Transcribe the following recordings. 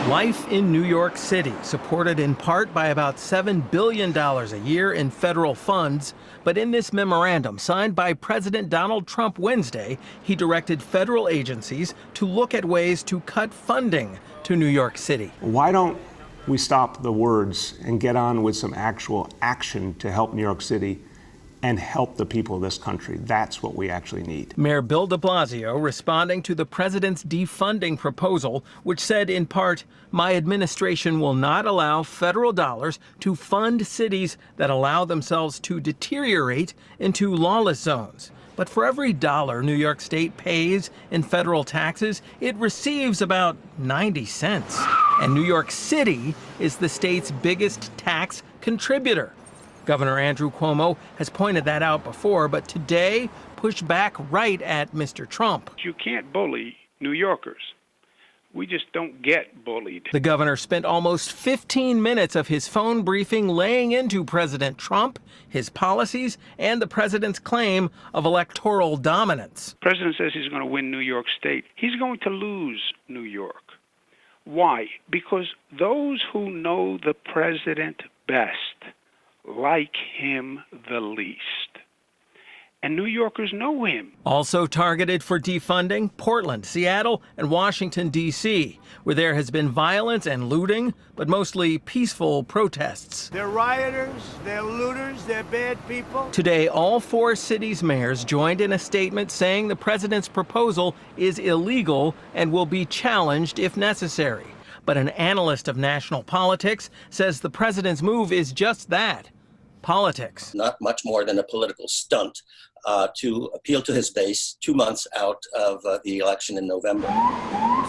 Life in New York City, supported in part by about $7 billion a year in federal funds. But in this memorandum signed by President Donald Trump Wednesday, he directed federal agencies to look at ways to cut funding to New York City. Why don't we stop the words and get on with some actual action to help New York City and help the people of this country? That's what we actually need. Mayor Bill de Blasio responding to the president's defunding proposal, which said in part, "My administration will not allow federal dollars to fund cities that allow themselves to deteriorate into lawless zones." But for every dollar New York State pays in federal taxes, it receives about 90 cents. And New York City is the state's biggest tax contributor. Governor Andrew Cuomo has pointed that out before, but today pushed back right at Mr. Trump. You can't bully New Yorkers. We just don't get bullied. The governor spent almost 15 minutes of his phone briefing laying into President Trump, his policies, and the president's claim of electoral dominance. The president says he's going to win New York State. He's going to lose New York. Why? Because those who know the president best like him the least. And New Yorkers know him. Also targeted for defunding, Portland, Seattle, and Washington, D.C., where there has been violence and looting, but mostly peaceful protests. They're rioters, they're looters, they're bad people. Today, all four cities' mayors joined in a statement saying the president's proposal is illegal and will be challenged if necessary. But an analyst of national politics says the president's move is just that. Politics. Not much more than a political stunt to appeal to his base 2 months out of the election in November.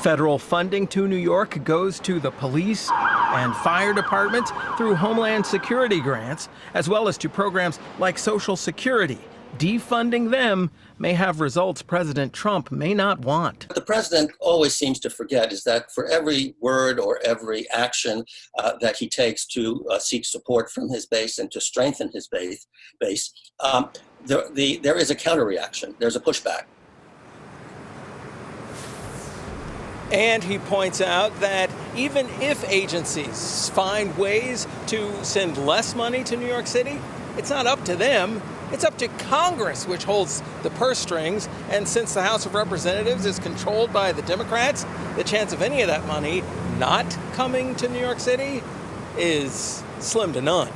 Federal funding to New York goes to the police and fire departments through Homeland Security grants, as well as to programs like Social Security. Defunding them may have results President Trump may not want. What the president always seems to forget is that for every word or every action that he takes to seek support from his base and to strengthen his base, there is a counter-reaction. There's a pushback. And he points out that even if agencies find ways to send less money to New York City, it's not up to them. It's up to Congress, which holds the purse strings. And since the House of Representatives is controlled by the Democrats, the chance of any of that money not coming to New York City is slim to none.